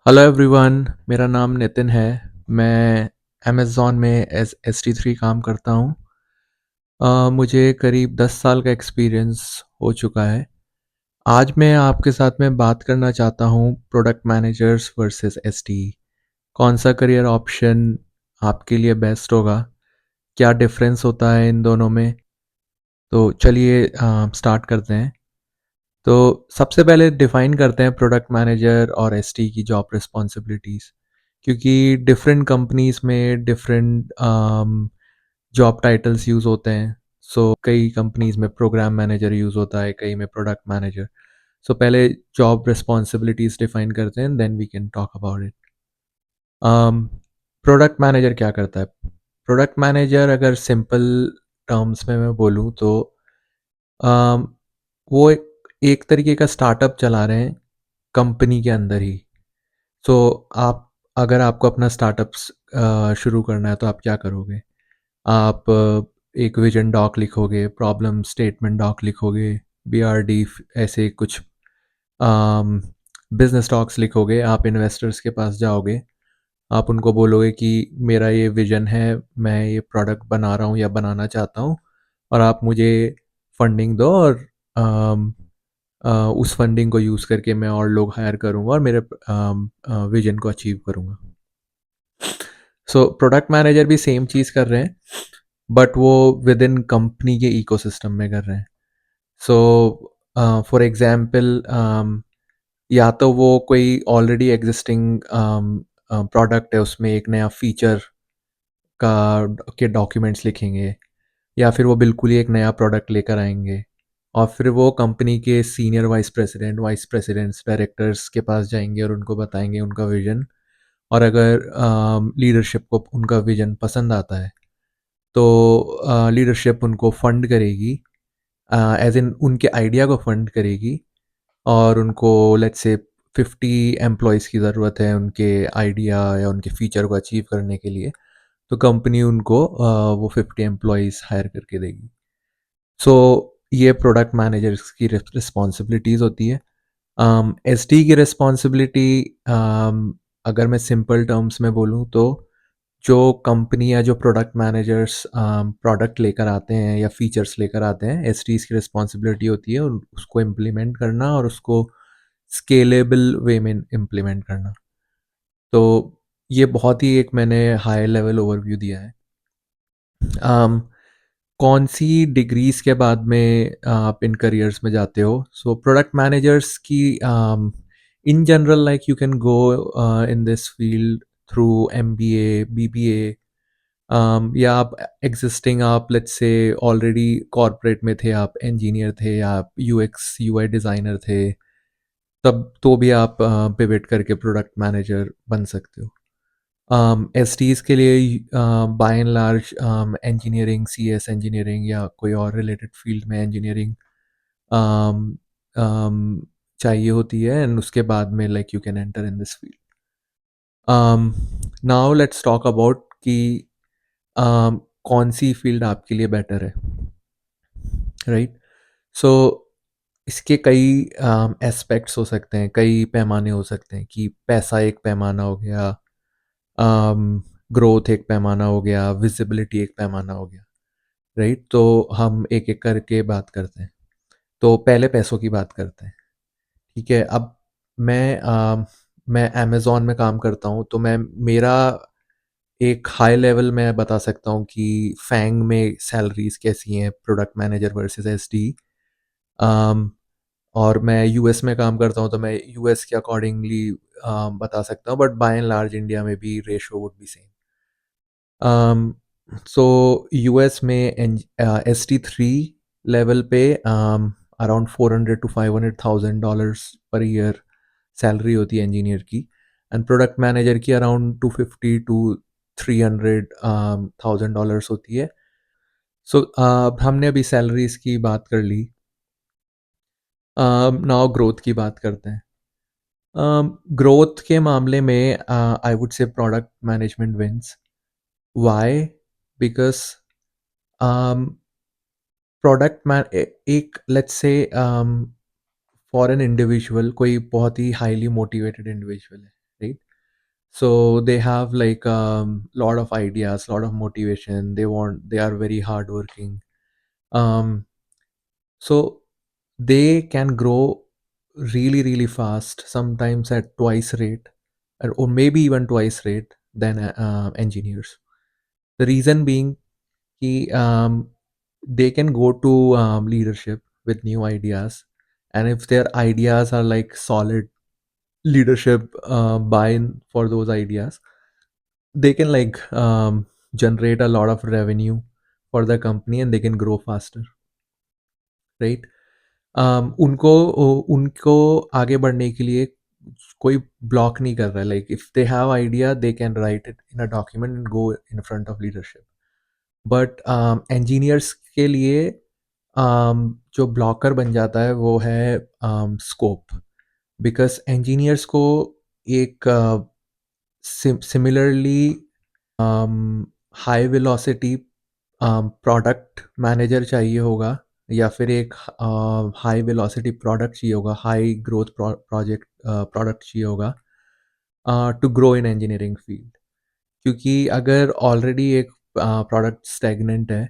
Hello everyone, मेरा नाम नितिन है। मैं अमेज़न में एस एस टी थ्री काम करता हूँ। मुझे करीब 10 साल का एक्सपीरियंस हो चुका है। आज मैं आपके साथ में बात करना चाहता हूँ product managers versus S T. कौन सा करियर ऑप्शन आपके लिए बेस्ट होगा, क्या डिफरेंस होता है इन दोनों में। तो चलिए स्टार्ट करते हैं। तो सबसे पहले डिफाइन करते हैं प्रोडक्ट मैनेजर और एसटी की जॉब रिस्पॉन्सिबिलिटीज़, क्योंकि डिफरेंट कंपनीज में डिफरेंट जॉब टाइटल्स यूज़ होते हैं। सो कई कंपनीज में प्रोग्राम मैनेजर यूज़ होता है, कई में प्रोडक्ट मैनेजर। सो पहले जॉब रिस्पॉन्सिबिलिटीज़ डिफाइन करते हैं, then we can talk about it. Product manager क्या करता है? प्रोडक्ट मैनेजर अगर सिंपल टर्म्स में मैं बोलूँ तो um, वो एक तरीके का स्टार्टअप चला रहे हैं कंपनी के अंदर ही। सो आप अगर आपको अपना स्टार्टअप शुरू करना है तो आप क्या करोगे? आप एक विजन डॉक लिखोगे, प्रॉब्लम स्टेटमेंट डॉक लिखोगे, बीआरडी ऐसे कुछ बिजनेस डॉक्स लिखोगे। आप इन्वेस्टर्स के पास जाओगे, आप उनको बोलोगे कि मेरा ये विजन है, मैं ये प्रोडक्ट बना रहा हूँ या बनाना चाहता हूँ, और आप मुझे फंडिंग दो, और अम, उस फंडिंग को यूज़ करके मैं और लोग हायर करूँगा और मेरे विजन को अचीव करूँगा। सो प्रोडक्ट मैनेजर भी सेम चीज़ कर रहे हैं, बट वो विद इन कंपनी के इकोसिस्टम में कर रहे हैं। सो फॉर एग्जांपल, या तो वो कोई ऑलरेडी एग्जिस्टिंग प्रोडक्ट है, उसमें एक नया फीचर के डॉक्यूमेंट्स लिखेंगे, या फिर वो बिल्कुल ही एक नया प्रोडक्ट लेकर आएंगे, और फिर वो कंपनी के सीनियर वाइस प्रेसिडेंट्स, डायरेक्टर्स के पास जाएंगे और उनको बताएंगे उनका विजन। और अगर लीडरशिप को उनका विजन पसंद आता है तो लीडरशिप उनको फंड करेगी, एज इन उनके आइडिया को फंड करेगी। और उनको लेट्स से 50 एम्प्लॉयज़ की ज़रूरत है उनके आइडिया या उनके फीचर को अचीव करने के लिए, तो कंपनी उनको वो 50 एम्प्लॉयज़ हायर करके देगी। सो ये प्रोडक्ट मैनेजर्स की रिस्पॉन्सिबिलिटीज़ होती है। एस डी की रिस्पॉन्सिबिलिटी, अगर मैं सिंपल टर्म्स में बोलूँ तो जो कंपनी या जो प्रोडक्ट मैनेजर्स प्रोडक्ट लेकर आते हैं या फीचर्स लेकर आते हैं, एस की रिस्पॉन्सिबिलिटी होती है उसको इम्प्लीमेंट करना और उसको स्केलेबल वे में इम्प्लीमेंट करना। तो ये बहुत ही एक मैंने हाई लेवल ओवरव्यू दिया है। um, कौन सी डिग्रीज के बाद में आप इन करियर्स में जाते हो? सो प्रोडक्ट मैनेजर्स की in general, like you can go in this field through MBA, BBA, या आप एग्जिस्टिंग, आप लेट्स से ऑलरेडी कॉरपोरेट में थे, आप इंजीनियर थे, आप यूएक्स यूआई डिज़ाइनर थे, तब तो भी आप पिवट करके प्रोडक्ट मैनेजर बन सकते हो। एस टीज़ के लिए by and large engineering, C S engineering या कोई और रिलेटेड फील्ड में इंजीनियरिंग चाहिए होती है, एंड उसके बाद में like you can enter in this field. Now let's talk about कि कौन सी फील्ड आपके लिए बेटर है, राइट? सो इसके कई एस्पेक्ट्स हो सकते हैं, कई पैमाने हो सकते हैं कि पैसा एक पैमाना हो गया, ग्रोथ एक पैमाना हो गया, विजिबिलिटी एक पैमाना हो गया, राइट? तो हम एक एक करके बात करते हैं। तो पहले पैसों की बात करते हैं, ठीक है? अब मैं अमेज़न में काम करता हूँ, तो मैं मेरा एक हाई लेवल में बता सकता हूँ कि फैंग में सैलरीज कैसी हैं, प्रोडक्ट मैनेजर वर्सेस एसडी। और मैं यूएस में काम करता हूँ, तो मैं यूएस के अकॉर्डिंगली बता सकता हूँ, but by and large India में भी ratio would be same. So US में एस टी थ्री लेवल पे around 400 to 500,000 dollars per year salary होती है इंजीनियर की, एंड प्रोडक्ट मैनेजर की अराउंड 250 to 300,000 होती है। सो हमने अभी सैलरीज की बात कर ली, नाउ ग्रोथ की बात करते हैं। ग्रोथ के मामले में I would say product management wins. Why? Because product man एक let's say for an individual, कोई बहुत ही हाईली मोटिवेटेड इंडिविजुअल है, right? So they have like lot of ideas, lot of motivation. They are very hardworking. Um, so they can grow really, really fast, sometimes at twice rate, or maybe even twice rate than engineers. The reason being, they can go to leadership with new ideas, and if their ideas are like solid, leadership buy-in for those ideas, they can like generate a lot of revenue for the company and they can grow faster, right? उनको आगे बढ़ने के लिए कोई block नहीं कर रहा है. Like if they have idea they can write it in a document and go in front of leadership. But engineers के लिए जो ब्लॉकर बन जाता है वो है स्कोप. बिकॉज इंजीनियर्स को एक similarly high velocity product manager चाहिए होगा, या फिर एक हाई वेलोसिटी प्रोडक्ट चाहिए होगा, हाई ग्रोथ प्रोजेक्ट प्रोडक्ट चाहिए होगा to grow in engineering field. क्योंकि अगर ऑलरेडी एक प्रोडक्ट स्टेगनेंट है,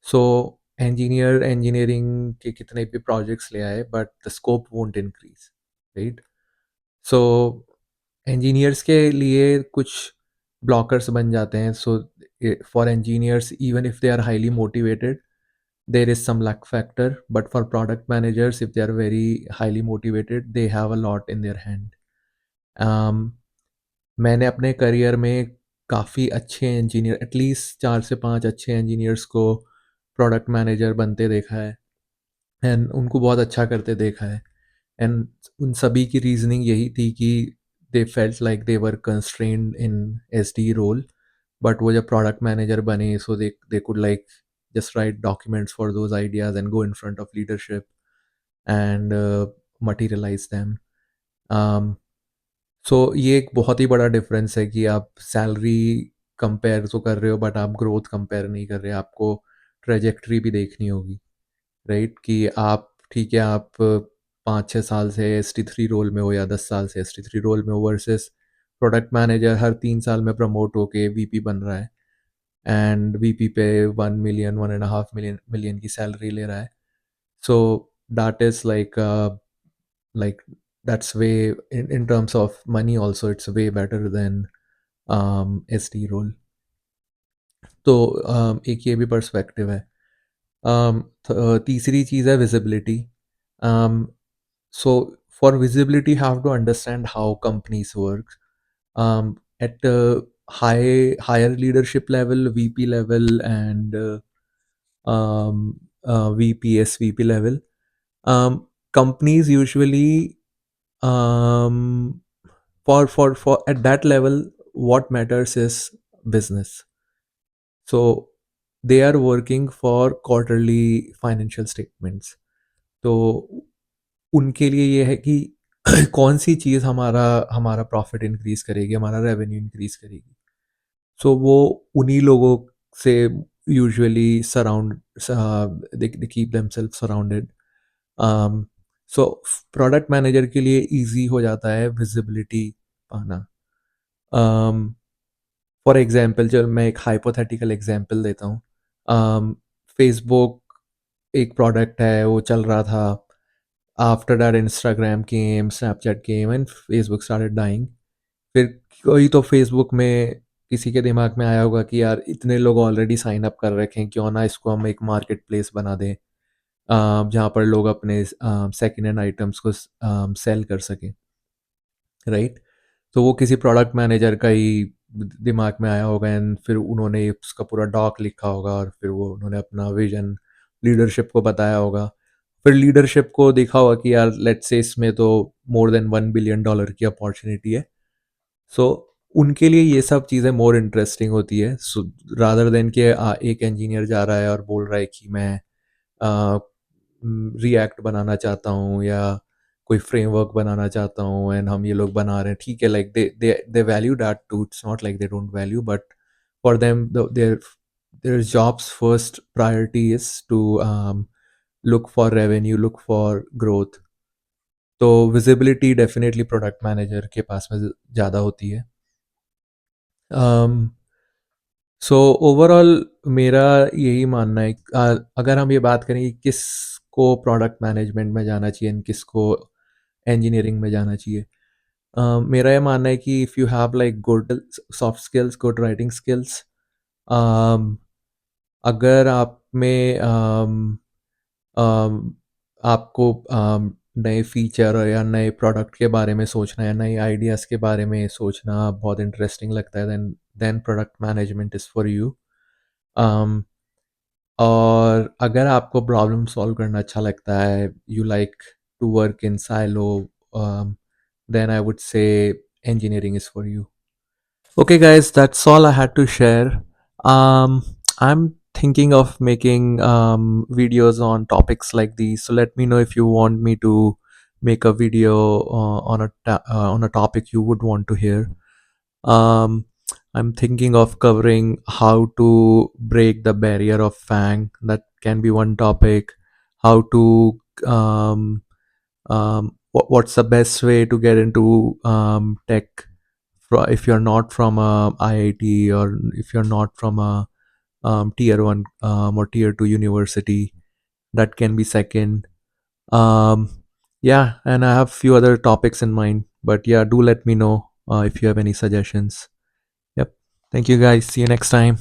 सो इंजीनियरिंग के कितने भी प्रोजेक्ट्स ले आए but the scope won't increase, right? So engineers के लिए कुछ ब्लॉकर्स बन जाते हैं. So for engineers, even if they are highly motivated, there is some luck factor, but for product managers, if they are very highly motivated, they have a lot in their hand. um, मैंने अपने career में काफ़ी अच्छे engineer, at least 4 से 5 अच्छे engineers को product manager बनते देखा है, एंड उनको बहुत अच्छा करते देखा है. एंड उन सभी की रीजनिंग यही थी कि they felt like they were constrained in SD role. But वो जब प्रोडक्ट मैनेजर बने, so they could like just write documents for those ideas and go in front of leadership and materialize them. um, so ये एक बहुत ही बड़ा difference है कि आप सैलरी कंपेयर तो कर रहे हो बट आप ग्रोथ कंपेयर नहीं कर रहे. आपको ट्रेजेक्ट्री भी देखनी होगी, राइट? कि आप ठीक है, आप 5-6 साल से ST3 रोल में हो या 10 साल से ST3 रोल में हो, वर्सेस प्रोडक्ट मैनेजर हर 3 साल में प्रमोट होके VP बन रहा है, एंड VP पे 1 मिलियन 1.5 मिलियन की सैलरी ले रहा है. So that is like that's way in terms of money also, it's way better than SD role. तो एक ये भी पर्सपेक्टिव है. तीसरी चीज़ है visibility. So for visibility you have to understand how companies work. At higher leadership level, VP level, and VP, SVP level, companies usually, um, for at that level, what matters is business. So they are working for quarterly financial statements. तो उनके लिए ये है कि कौन सी चीज़ हमारा हमारा profit increase करेगी, हमारा रेवेन्यू इंक्रीज करेगी. सो वो उन्हीं लोगों से usually surround, they keep themselves surrounded. So product manager के लिए इजी हो जाता है विजिबिलिटी पाना. फॉर एग्जांपल, चल मैं एक हाइपोथेटिकल एग्जांपल देता हूँ. फेसबुक एक प्रोडक्ट है, वो चल रहा था. After that Instagram came, Snapchat came, and Facebook started dying. फिर कोई तो फेसबुक में किसी के दिमाग में आया होगा कि यार इतने लोग ऑलरेडी साइन अप कर रखे हैं, क्यों ना इसको हम एक मार्केट प्लेस बना दें जहाँ पर लोग अपने सेकेंड हैंड आइटम्स को सेल कर सकें, राइट? तो वो किसी प्रोडक्ट मैनेजर का ही दिमाग में आया होगा, एंड फिर उन्होंने उसका पूरा डॉक लिखा होगा और फिर वो उन्होंने अपना विजन लीडरशिप को बताया होगा. फिर लीडरशिप को देखा होगा कि यार लेट्स से इसमें तो मोर देन $1 बिलियन की अपॉर्चुनिटी है. सो उनके लिए ये सब चीज़ें मोर इंटरेस्टिंग होती है, सो रादर देन कि एक इंजीनियर जा रहा है और बोल रहा है कि मैं रिएक्ट बनाना चाहता हूँ या कोई फ्रेमवर्क बनाना चाहता हूँ, एंड हम ये लोग बना रहे हैं, ठीक है, like they value that too. It's not like they don't value, but for them their job's first priority is to look for revenue, look for growth. तो विजिबिलिटी डेफिनेटली प्रोडक्ट मैनेजर के पास में ज़्यादा होती है। सो ओवरऑल मेरा यही मानना है, अगर हम ये बात करें कि किसको प्रोडक्ट मैनेजमेंट में जाना चाहिए एंड किसको इंजीनियरिंग में जाना चाहिए, मेरा ये मानना है कि if you have like good soft skills, good writing skills, अगर आप में अम, आपको नए फीचर या नए प्रोडक्ट के बारे में सोचना या नए आइडियाज़ के बारे में सोचना बहुत इंटरेस्टिंग लगता है, then product management is for you. और अगर आपको प्रॉब्लम सॉल्व करना अच्छा लगता है, you like to work in silo, then I would say engineering is for you. Okay, guys, that's all I had to share. I'm thinking of making videos on topics like these. So let me know if you want me to make a video on a topic you would want to hear. Um, I'm thinking of covering how to break the barrier of FANG. That can be one topic. How to what's the best way to get into tech if you're not from a IIT, or if you're not from a tier 1 or tier 2 university. That can be second. um, yeah, and I have few other topics in mind, but yeah, do let me know if you have any suggestions. Yep. Thank you, guys. See you next time.